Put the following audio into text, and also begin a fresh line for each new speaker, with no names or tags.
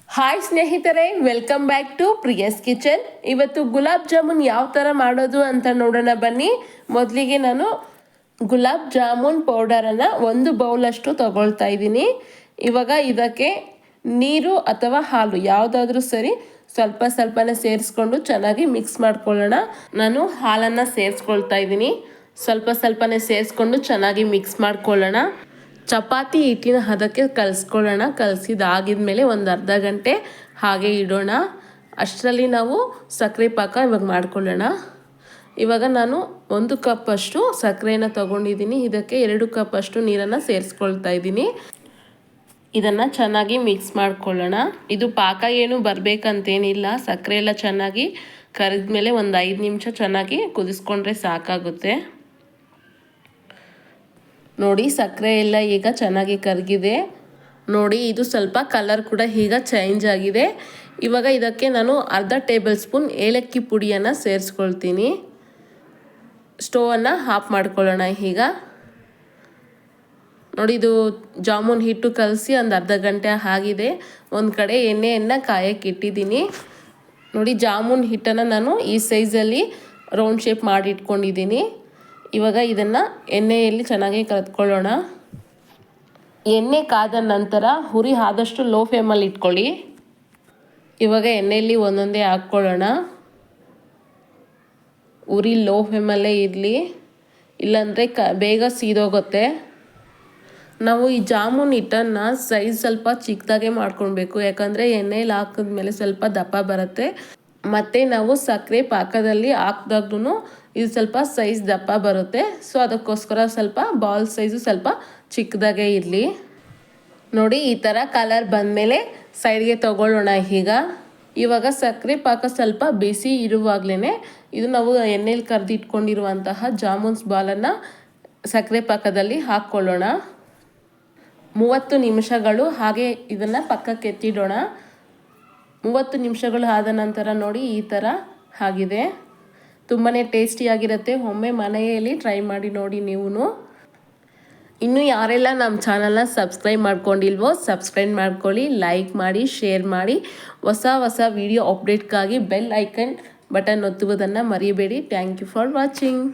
Hi ಸ್ನೇಹಿತರೆ, welcome back to ಪ್ರಿಯಸ್ kitchen. ಇವತ್ತು ಗುಲಾಬ್ ಜಾಮೂನ್ ಯಾವ ಥರ ಮಾಡೋದು ಅಂತ ನೋಡೋಣ ಬನ್ನಿ. ಮೊದಲಿಗೆ ನಾನು ಗುಲಾಬ್ ಜಾಮೂನ್ ಪೌಡರನ್ನು 1 ಬೌಲಷ್ಟು ತಗೊಳ್ತಾ ಇದ್ದೀನಿ. ಇವಾಗ ಇದಕ್ಕೆ ನೀರು ಅಥವಾ ಹಾಲು ಯಾವುದಾದ್ರೂ ಸರಿ ಸ್ವಲ್ಪ ಸ್ವಲ್ಪನೇ ಸೇರಿಸ್ಕೊಂಡು ಚೆನ್ನಾಗಿ ಮಿಕ್ಸ್ ಮಾಡ್ಕೊಳ್ಳೋಣ. ನಾನು ಹಾಲನ್ನು ಸೇರಿಸ್ಕೊಳ್ತಾ ಇದ್ದೀನಿ. ಸ್ವಲ್ಪ ಸ್ವಲ್ಪನೇ ಸೇರಿಸ್ಕೊಂಡು ಚೆನ್ನಾಗಿ ಮಿಕ್ಸ್ ಮಾಡ್ಕೊಳ್ಳೋಣ. ಚಪಾತಿ ಹಿಟ್ಟಿನ ಹದಕ್ಕೆ ಕಲಿಸ್ಕೊಳ್ಳೋಣ. ಕಲಸಿದಾಗಿದ್ಮೇಲೆ ಒಂದು ಅರ್ಧ ಗಂಟೆ ಹಾಗೆ ಇಡೋಣ. ಅಷ್ಟರಲ್ಲಿ ನಾವು ಸಕ್ಕರೆ ಪಾಕ ಇವಾಗ ಮಾಡ್ಕೊಳ್ಳೋಣ. ಇವಾಗ ನಾನು 1 ಕಪ್ಪಷ್ಟು ಸಕ್ಕರೆಯನ್ನು ತಗೊಂಡಿದ್ದೀನಿ. ಇದಕ್ಕೆ 2 ಕಪ್ಪಷ್ಟು ನೀರನ್ನು ಸೇರಿಸ್ಕೊಳ್ತಾ ಇದ್ದೀನಿ. ಇದನ್ನು ಚೆನ್ನಾಗಿ ಮಿಕ್ಸ್ ಮಾಡ್ಕೊಳ್ಳೋಣ. ಇದು ಪಾಕ ಏನು ಬರಬೇಕಂತೇನಿಲ್ಲ. ಸಕ್ಕರೆ ಎಲ್ಲ ಚೆನ್ನಾಗಿ ಕರಿದ ಮೇಲೆ ಒಂದು 5 ನಿಮಿಷ ಚೆನ್ನಾಗಿ ಕುದಿಸ್ಕೊಂಡ್ರೆ ಸಾಕಾಗುತ್ತೆ. ನೋಡಿ, ಸಕ್ಕರೆ ಎಲ್ಲ ಈಗ ಚೆನ್ನಾಗಿ ಕರಗಿದೆ. ನೋಡಿ, ಇದು ಸ್ವಲ್ಪ ಕಲರ್ ಕೂಡ ಈಗ ಚೇಂಜ್ ಆಗಿದೆ. ಇವಾಗ ಇದಕ್ಕೆ ನಾನು ಅರ್ಧ ಟೇಬಲ್ ಸ್ಪೂನ್ ಏಲಕ್ಕಿ ಪುಡಿಯನ್ನು ಸೇರಿಸ್ಕೊಳ್ತೀನಿ. ಸ್ಟೋವನ್ನು ಆಫ್ ಮಾಡ್ಕೊಳ್ಳೋಣ. ಈಗ ನೋಡಿ, ಇದು ಜಾಮೂನ್ ಹಿಟ್ಟು ಕಲಸಿ ಒಂದು ಅರ್ಧ ಗಂಟೆ ಆಗಿದೆ. ಒಂದು ಕಡೆ ಎಣ್ಣೆಯನ್ನು ಕಾಯಕ್ಕೆ ಇಟ್ಟಿದ್ದೀನಿ. ನೋಡಿ, ಜಾಮೂನ್ ಹಿಟ್ಟನ್ನು ನಾನು ಈ ಸೈಜಲ್ಲಿ ರೌಂಡ್ ಶೇಪ್ ಮಾಡಿ ಇಟ್ಕೊಂಡಿದ್ದೀನಿ. ಇವಾಗ ಇದನ್ನು ಎಣ್ಣೆಯಲ್ಲಿ ಚೆನ್ನಾಗಿ ಕರೆದುಕೊಳ್ಳೋಣ. ಎಣ್ಣೆ ಕಾದ ನಂತರ ಹುರಿ ಆದಷ್ಟು ಲೋ ಫ್ಲೇಮಲ್ಲಿ ಇಟ್ಕೊಳ್ಳಿ. ಇವಾಗ ಎಣ್ಣೆಯಲ್ಲಿ ಒಂದೊಂದೇ ಹಾಕ್ಕೊಳ್ಳೋಣ. ಉರಿ ಲೋ ಫ್ಲೇಮಲ್ಲೇ ಇರಲಿ, ಇಲ್ಲಾಂದರೆ ಬೇಗ ಸೀದೋಗುತ್ತೆ. ನಾವು ಈ ಜಾಮೂನ್ ಹಿಟ್ಟನ್ನು ಸೈಜ್ ಸ್ವಲ್ಪ ಚಿಕ್ಕದಾಗೆ ಮಾಡ್ಕೊಳ್ಬೇಕು. ಯಾಕಂದರೆ ಎಣ್ಣೆಯಲ್ಲಿ ಹಾಕಿದ್ಮೇಲೆ ಸ್ವಲ್ಪ ದಪ್ಪ ಬರುತ್ತೆ. ಮತ್ತು ನಾವು ಸಕ್ಕರೆ ಪಾಕದಲ್ಲಿ ಹಾಕಿದಾಗ್ಲೂ ಇದು ಸ್ವಲ್ಪ ಸೈಜ್ ದಪ್ಪ ಬರುತ್ತೆ. ಸೊ ಅದಕ್ಕೋಸ್ಕರ ಸ್ವಲ್ಪ ಬಾಲ್ ಸೈಜು ಸ್ವಲ್ಪ ಚಿಕ್ಕದಾಗೆ ಇರಲಿ. ನೋಡಿ, ಈ ಥರ ಕಲರ್ ಬಂದಮೇಲೆ ಸೈಡ್ಗೆ ತಗೊಳ್ಳೋಣ. ಇವಾಗ ಸಕ್ಕರೆ ಪಾಕ ಸ್ವಲ್ಪ ಬಿಸಿ ಇರುವಾಗಲೇ ಇದು ನಾವು ಎಣ್ಣೆಲಿ ಕರೆದಿಟ್ಕೊಂಡಿರುವಂತಹ ಜಾಮೂನ್ಸ್ ಬಾಲನ್ನು ಸಕ್ಕರೆ ಪಾಕದಲ್ಲಿ ಹಾಕ್ಕೊಳ್ಳೋಣ. 30 ನಿಮಿಷಗಳು ಹಾಗೆ ಇದನ್ನು ಪಕ್ಕಕ್ಕೆ ಎತ್ತಿಡೋಣ. 30 ನಿಮಿಷಗಳು ಆದ ನಂತರ ನೋಡಿ, ಈ ಥರ ಆಗಿದೆ. ತುಂಬಾ ಟೇಸ್ಟಿಯಾಗಿರುತ್ತೆ. ಒಮ್ಮೆ ಮನೆಯಲ್ಲಿ ಟ್ರೈ ಮಾಡಿ ನೋಡಿ ನೀವು. ಇನ್ನೂ ಯಾರೆಲ್ಲ ನಮ್ಮ ಚಾನಲ್ನ ಸಬ್ಸ್ಕ್ರೈಬ್ ಮಾಡ್ಕೊಂಡಿಲ್ವೋ ಸಬ್ಸ್ಕ್ರೈಬ್ ಮಾಡ್ಕೊಳ್ಳಿ, ಲೈಕ್ ಮಾಡಿ, ಶೇರ್ ಮಾಡಿ. ಹೊಸ ವಿಡಿಯೋ ಅಪ್ಡೇಟ್ಗಾಗಿ ಬೆಲ್ ಐಕನ್ ಬಟನ್ ಒತ್ತುವುದನ್ನು ಮರಿಬೇಡಿ. Thank you for watching.